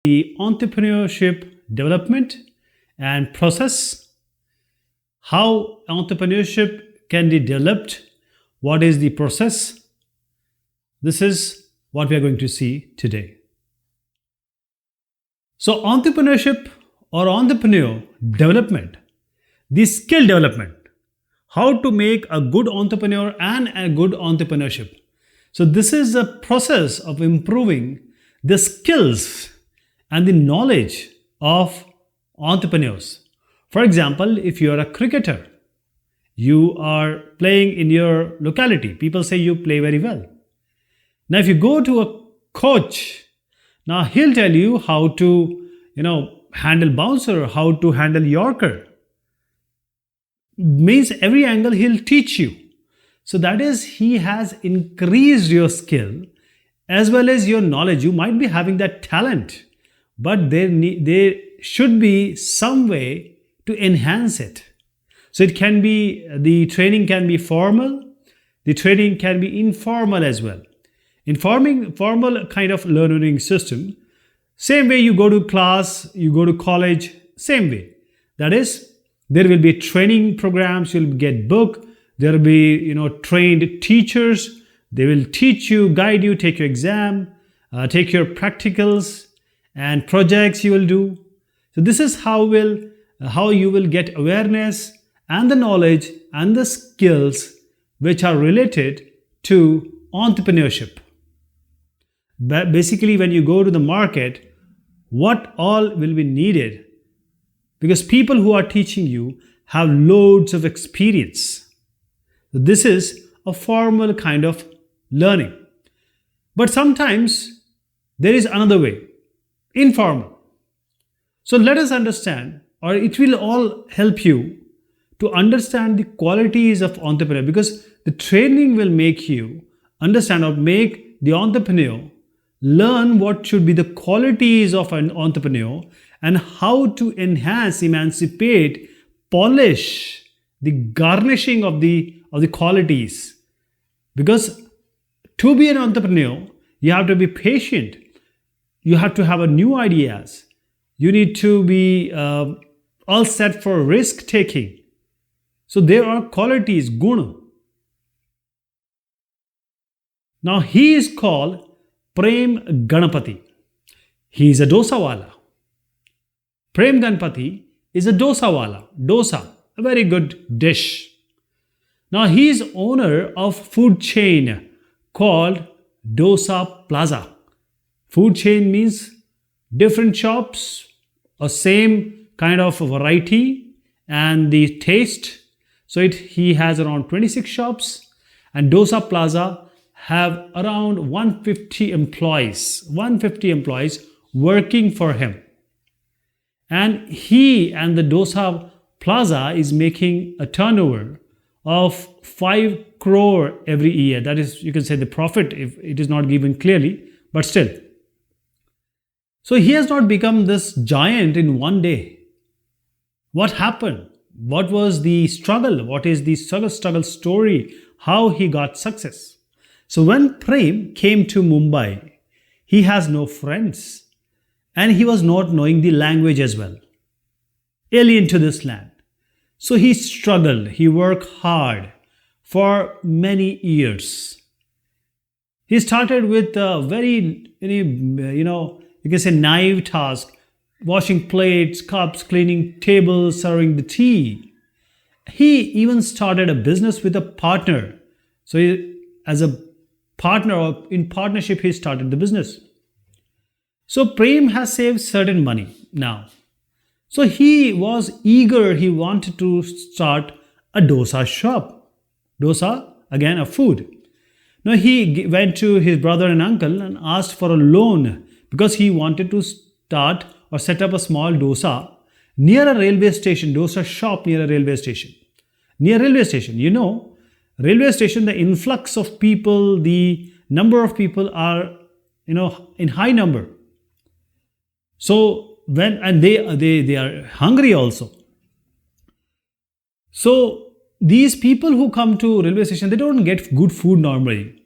the entrepreneurship development and process, how entrepreneurship can be developed, what is the process. This is what we are going to see today. So entrepreneurship or entrepreneur development, the skill development, how to make a good entrepreneur and a good entrepreneurship. So this is a process of improving the skills and the knowledge of entrepreneurs. For example, if you are a cricketer, you are playing in your locality. People say you play very well. Now, if you go to a coach, now he'll tell you how to, handle bouncer, how to handle Yorker. Means every angle he'll teach you. So that is, he has increased your skill as well as your knowledge. You might be having that talent, but there should be some way to enhance it. So it can be, the training can be formal, the training can be informal as well. Formal kind of learning system, same way you go to class, you go to college, same way. That is, there will be training programs, you'll get book, there will be, trained teachers, they will teach you, guide you, take your exam, take your practicals and projects you will do. So this is how you will get awareness and the knowledge and the skills which are related to entrepreneurship. But basically, when you go to the market, what all will be needed? Because people who are teaching you have loads of experience. So this is a formal kind of learning. But sometimes there is another way, informal. So let us understand, or it will all help you to understand the qualities of entrepreneur, because the training will make you understand or make the entrepreneur learn what should be the qualities of an entrepreneur and how to enhance, emancipate, polish the garnishing of the qualities. Because to be an entrepreneur, you have to be patient. You have to have a new ideas. You need to be all set for risk taking. So there are qualities, guna. Now he is called Prem Ganapati. He is a dosawala. Prem Ganapati is a dosawala. Dosa, a very good dish. Now he is owner of food chain called Dosa Plaza. Food chain means different shops, a same kind of variety and the taste. So he has around 26 shops, and Dosa Plaza have around 150 employees working for him. And he and the Dosa Plaza is making a turnover of 5 crore every year. That is, you can say the profit, if it is not given clearly, but still. So he has not become this giant in one day. What happened? What was the struggle? What is the struggle story? How he got success? So when Prem came to Mumbai, he has no friends and he was not knowing the language as well. Alien to this land. So he struggled, he worked hard for many years. He started with a very, you can say naive task, washing plates, cups, cleaning tables, serving the tea. He even started a business with a partner. So as a partner or in partnership, he started the business. So Prem has saved certain money now. So he was eager, he wanted to start a dosa shop. Dosa, again, a food. Now he went to his brother and uncle and asked for a loan because he wanted to start or set up a small dosa near a railway station, dosa shop near a railway station. Near railway station, railway station, the influx of people, the number of people are, in high number. So they are hungry also. So these people who come to railway station, they don't get good food normally.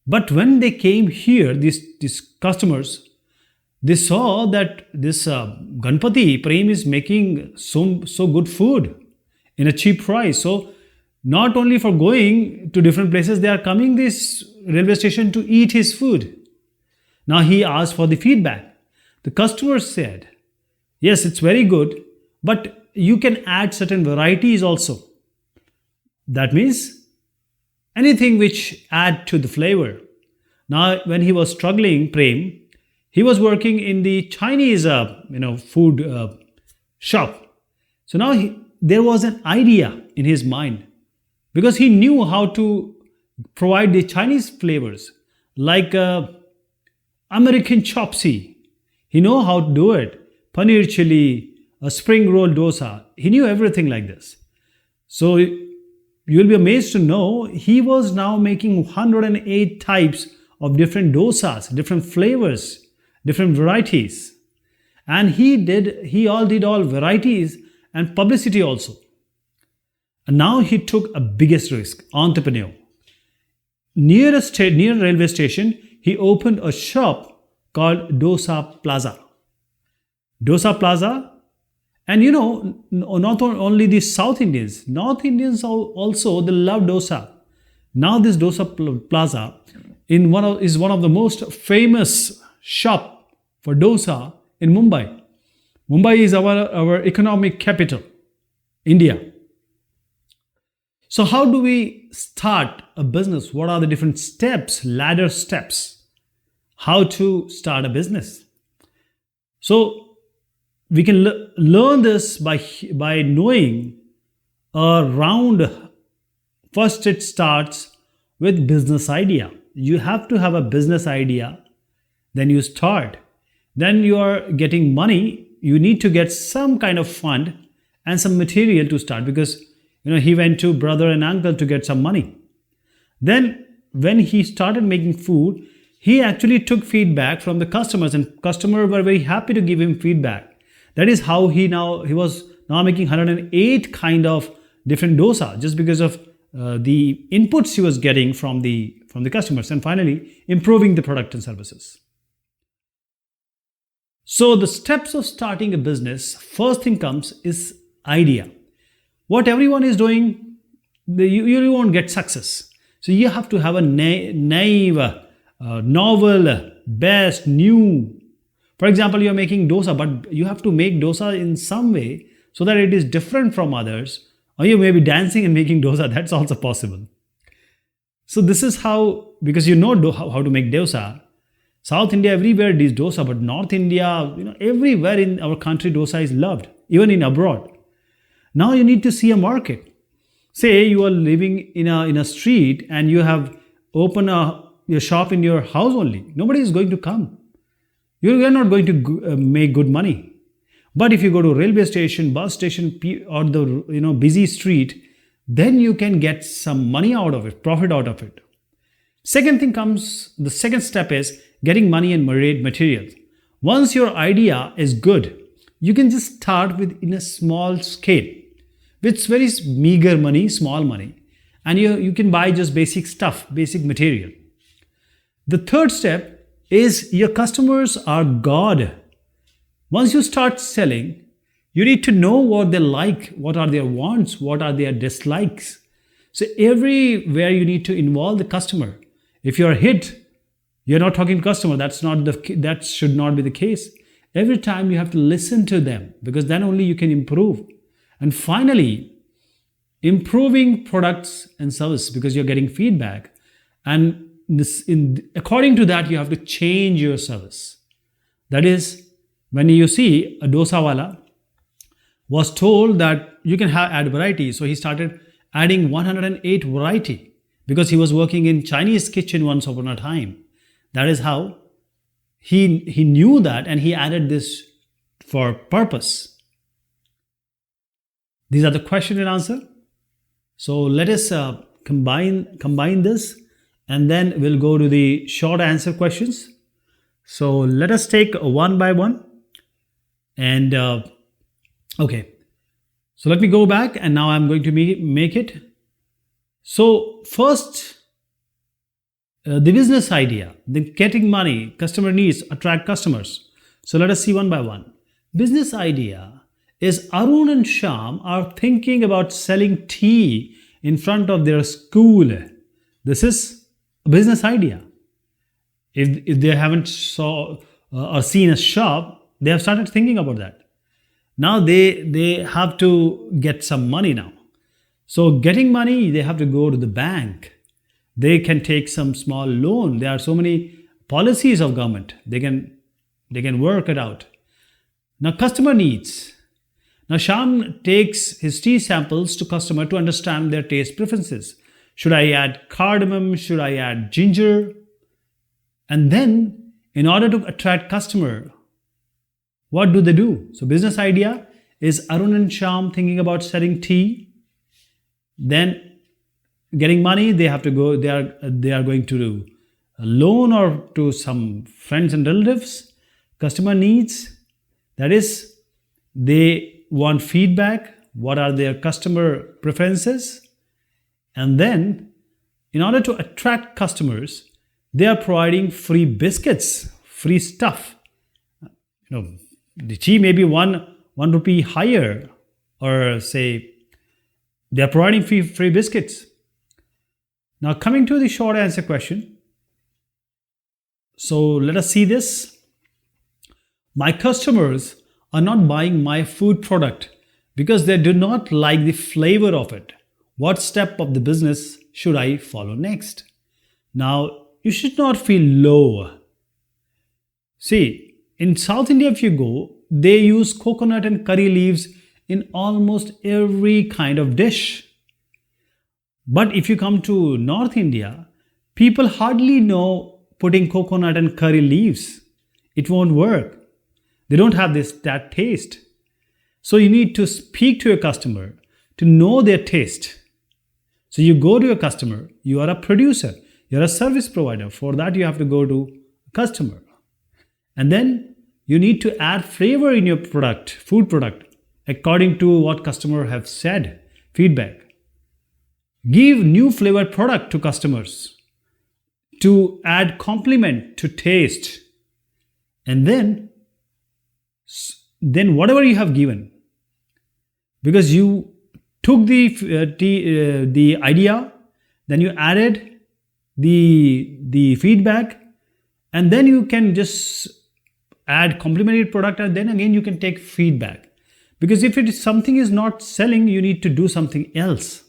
But when they came here, these customers, They saw that this Ganpati Prem is making so good food in a cheap price. So not only for going to different places, they are coming this railway station to eat his food. Now he asked for the feedback. The customer said, yes, it's very good, but you can add certain varieties also. That means anything which add to the flavor. Now when he was struggling, Prem, he was working in the Chinese food shop. So now there was an idea in his mind, because he knew how to provide the Chinese flavors like American chopsy. He know how to do it. Paneer chili, a spring roll dosa. He knew everything like this. So you'll be amazed to know he was now making 108 types of different dosas, different flavors, different varieties. And he did all varieties and publicity also. And now he took a biggest risk, entrepreneur. Near railway station, he opened a shop called Dosa Plaza. Dosa Plaza, and not only the South Indians, North Indians also, they love dosa. Now this Dosa Plaza is one of the most famous shop for dosa in Mumbai. Mumbai is our economic capital, India. So how do we start a business? What are the different steps, ladder steps? How to start a business? So we can learn this by knowing around. First, it starts with business idea. You have to have a business idea. Then you start. Then you are getting money. You need to get some kind of fund and some material to start, because he went to brother and uncle to get some money. Then when he started making food, he actually took feedback from the customers, and customers were very happy to give him feedback. That is how he was now making 108 kind of different dosa, just because of the inputs he was getting from the customers, and finally improving the product and services. So the steps of starting a business, first thing comes is idea. What everyone is doing, you won't get success. So you have to have a naive, novel, best, new. For example, you're making dosa, but you have to make dosa in some way so that it is different from others. Or you may be dancing and making dosa, that's also possible. So this is how, because how to make dosa. South India, everywhere it is dosa, but North India, everywhere in our country, dosa is loved, even in abroad. Now you need to see a market. Say you are living in a street and you have opened your shop in your house only. Nobody is going to come. You are not going to make good money. But if you go to railway station, bus station, or the busy street, then you can get some money out of it, profit out of it. The second step is getting money and materials. Once your idea is good, you can just start in a small scale. With very meager money, small money, and you can buy just basic stuff, basic material. The third step is your customers are God. Once you start selling, you need to know what they like, what are their wants, what are their dislikes. So everywhere you need to involve the customer. If you're hit, you're not talking to customer. That should not be the case. Every time you have to listen to them, because then only you can improve. And finally, improving products and service, because you're getting feedback. And according to that, you have to change your service. That is, when you see a dosa wala was told that you can add variety. So he started adding 108 variety, because he was working in Chinese kitchen once upon a time. That is how he knew that, and he added this for purpose. These are the question and answer. So let us combine this, and then we'll go to the short answer questions. So let us take one by one. And okay, so let me go back, and now I'm going to make it. So first, the business idea, the getting money, customer needs, attract customers. So let us see one by one. Business idea is Arun and Sham are thinking about selling tea in front of their school. This is a business idea. If they haven't saw or seen a shop, they have started thinking about that. Now they have to get some money now. So getting money, they have to go to the bank. They can take some small loan. There are so many policies of government. They can work it out. Now customer needs. Now Sham takes his tea samples to customer to understand their taste preferences. Should I add cardamom? Should I add ginger? And then in order to attract customer, what do? So business idea is Arun and Sham thinking about selling tea. Then getting money, they have to go, they are going to do a loan or to some friends and relatives. Customer needs, that is, they want feedback. What are their customer preferences? And then, in order to attract customers, they are providing free biscuits, free stuff. The tea may be one rupee higher, or say, they are providing free biscuits. Now, coming to the short answer question. So, let us see this. My customers are not buying my food product because they do not like the flavor of it. What step of the business should I follow next? Now, you should not feel low. See, in South India, if you go, they use coconut and curry leaves in almost every kind of dish. But if you come to North India, people hardly know putting coconut and curry leaves. It won't work. They don't have that taste. So you need to speak to your customer to know their taste. So you go to your customer, you are a producer, you're a service provider. For that, you have to go to a customer. And then you need to add flavor in your product, food product, according to what customer have said, feedback. Give new flavored product to customers to add complement to taste. And then whatever you have given, because you took the idea, then you added the feedback, and then you can just add complementary product, and then again you can take feedback. Because if something is not selling, you need to do something else.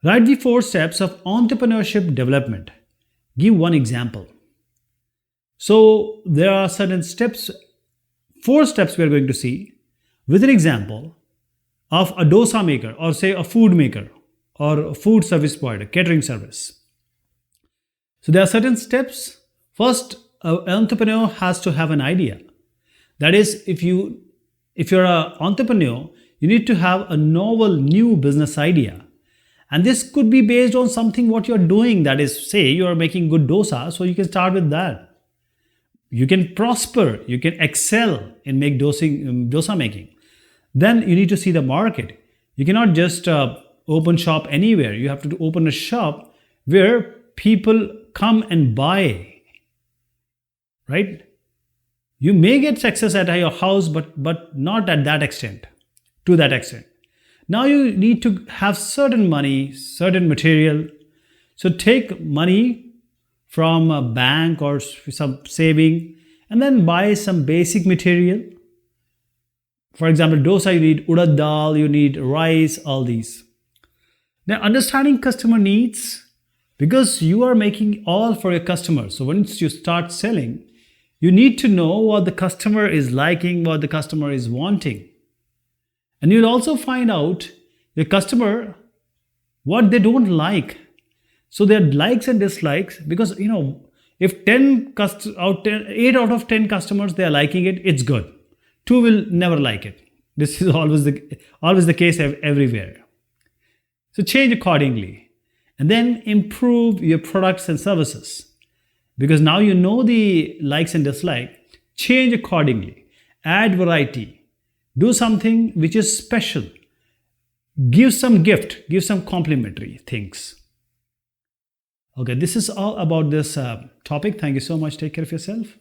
Write the 4 steps of entrepreneurship development. Give one example. So there are certain steps, 4 steps we are going to see with an example of a dosa maker, or say a food maker, or a food service provider, catering service. So there are certain steps. First, an entrepreneur has to have an idea. That is, if you're an entrepreneur, you need to have a novel new business idea. And this could be based on something what you're doing. That is, say you are making good dosa, so you can start with that. You can prosper, you can excel in dosa making. Then you need to see the market. You cannot just open shop anywhere. You have to open a shop where people come and buy. Right? You may get success at your house, but not at that extent, to that extent. Now you need to have certain money, certain material. So take money from a bank or some saving, and then buy some basic material. For example, dosa, you need urad dal, you need rice, all these. Now, understanding customer needs, because you are making all for your customers. So once you start selling, you need to know what the customer is liking, what the customer is wanting. And you'll also find out the customer what they don't like. So their likes and dislikes, because if 8 out of 10 customers they are liking it, it's good. 2 will never like it. This is always the case everywhere. So change accordingly, and then improve your products and services. Because now you know the likes and dislikes, change accordingly, add variety, do something which is special, give some gift, give some complimentary things. Okay, this is all about this topic. Thank you so much. Take care of yourself.